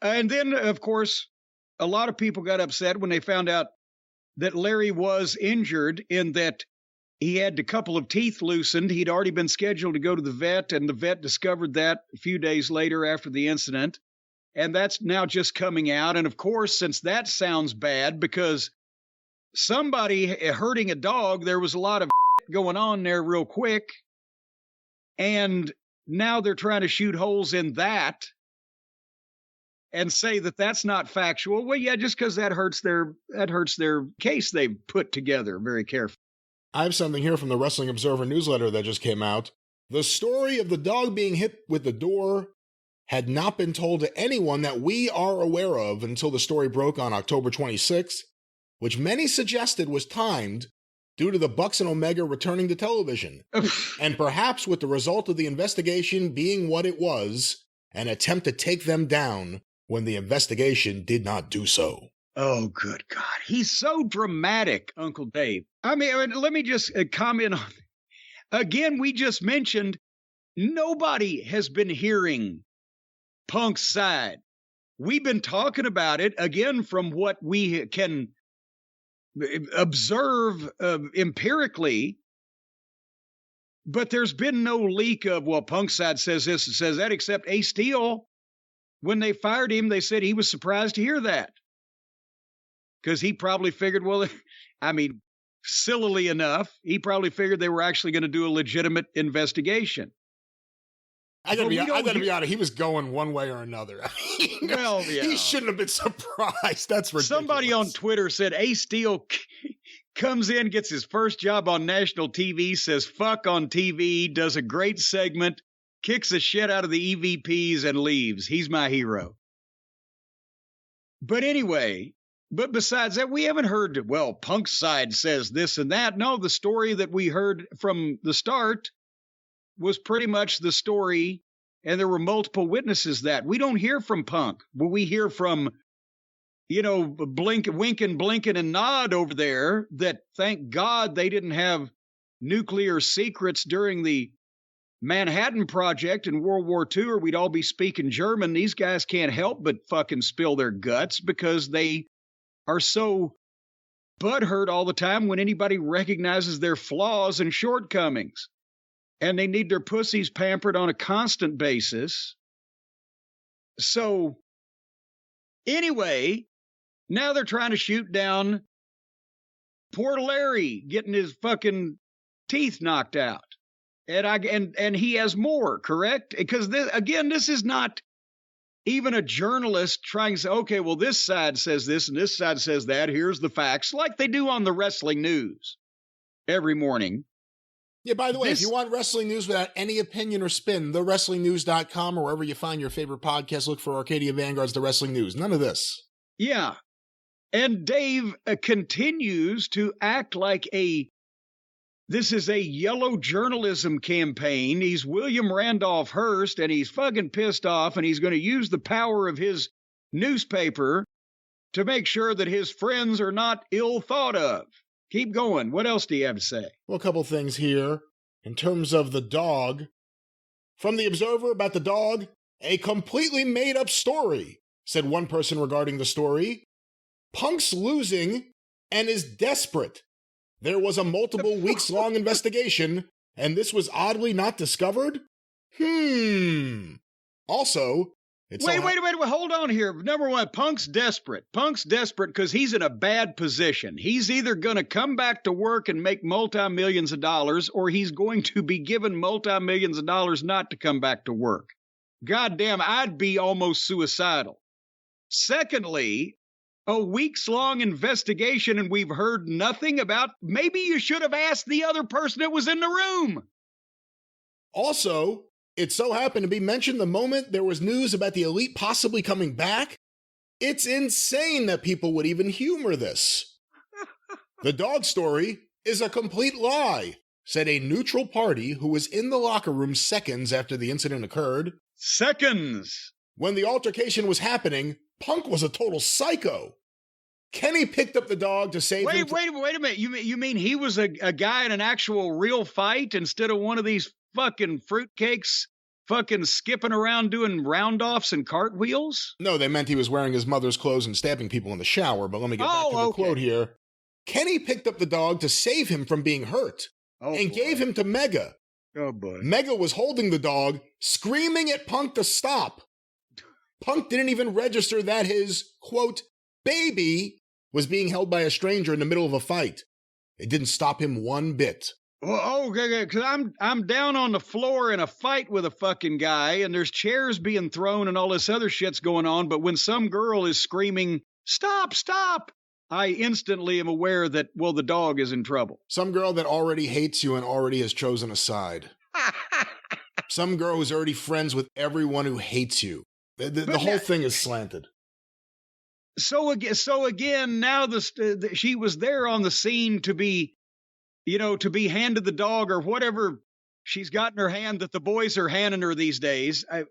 And then, of course, a lot of people got upset when they found out that Larry was injured in that he had a couple of teeth loosened. He'd already been scheduled to go to the vet, and the vet discovered that a few days later after the incident. And that's now just coming out. And of course, since that sounds bad because somebody hurting a dog, there was a lot of going on there real quick. And now they're trying to shoot holes in that and say that that's not factual. Well, yeah, just because that hurts their case they've put together very carefully. I have something here from the Wrestling Observer newsletter that just came out. The story of the dog being hit with the door had not been told to anyone that we are aware of until the story broke on October 26th, which many suggested was timed due to the Bucks and Omega returning to television, and perhaps with the result of the investigation being what it was, an attempt to take them down when the investigation did not do so. Oh, good God. He's so dramatic, Uncle Dave. I mean, let me just comment on, again, we just mentioned nobody has been hearing Punk's side. We've been talking about it, again, from what we can observe empirically, but there's been no leak of, well, Punk's side says this and says that, except Ace Steel, when they fired him, they said he was surprised to hear that. Because he probably figured, well, I mean, sillily enough, he probably figured they were actually going to do a legitimate investigation. I gotta be honest, he was going one way or another. Well, yeah. He shouldn't have been surprised. That's ridiculous. Somebody on Twitter said Ace Steel comes in, gets his first job on national TV, says fuck on TV, does a great segment, kicks the shit out of the EVPs and leaves. He's my hero. But anyway, but besides that, we haven't heard, well, Punk's side says this and that. No, the story that we heard from the start was pretty much the story, and there were multiple witnesses that. We don't hear from Punk, but we hear from, winking, blinking, and nod over there that thank God they didn't have nuclear secrets during the Manhattan Project in World War II, or we'd all be speaking German. These guys can't help but fucking spill their guts because they are so butthurt all the time when anybody recognizes their flaws and shortcomings. And they need their pussies pampered on a constant basis. So, anyway, now they're trying to shoot down poor Larry getting his fucking teeth knocked out. And he has more, correct? Because, this is not even a journalist trying to say, okay, well, this side says this and this side says that. Here's the facts, like they do on the wrestling news every morning. Yeah, by the way, if you want wrestling news without any opinion or spin, thewrestlingnews.com or wherever you find your favorite podcast, look for Arcadia Vanguard's The Wrestling News. None of this. Yeah. And Dave continues to act like this is a yellow journalism campaign. He's William Randolph Hearst, and he's fucking pissed off, and he's going to use the power of his newspaper to make sure that his friends are not ill thought of. Keep going. What else do you have to say? Well, a couple things here. In terms of the dog, from the Observer about the dog, a completely made-up story, said one person regarding the story. Punk's losing and is desperate. There was a multiple weeks-long investigation, and this was oddly not discovered? Also, Wait, hold on here. Number one, Punk's desperate. Punk's desperate because he's in a bad position. He's either going to come back to work and make multi-millions of dollars, or he's going to be given multi-millions of dollars not to come back to work. Goddamn, I'd be almost suicidal. Secondly, a weeks-long investigation and we've heard nothing about, maybe you should have asked the other person that was in the room. Also, it so happened to be mentioned the moment there was news about the Elite possibly coming back. It's insane that people would even humor this. The dog story is a complete lie, said a neutral party who was in the locker room seconds after the incident occurred. Seconds! When the altercation was happening, Punk was a total psycho. Kenny picked up the dog to save him. Wait a minute. You mean he was a guy in an actual real fight instead of one of these fucking fruitcakes fucking skipping around doing round-offs and cartwheels? No, they meant he was wearing his mother's clothes and stabbing people in the shower, but let me get back to the quote here. Kenny picked up the dog to save him from being hurt and gave him to Mega. Oh, boy. Mega was holding the dog, screaming at Punk to stop. Punk didn't even register that his, quote, baby was being held by a stranger in the middle of a fight. It didn't stop him one bit. Well, because I'm down on the floor in a fight with a fucking guy, and there's chairs being thrown and all this other shit's going on, but when some girl is screaming, stop, stop, I instantly am aware that, well, the dog is in trouble. Some girl that already hates you and already has chosen a side. Some girl who's already friends with everyone who hates you. The whole thing is slanted. So again, now she was there on the scene to be, to be handed the dog or whatever she's got in her hand that the boys are handing her these days.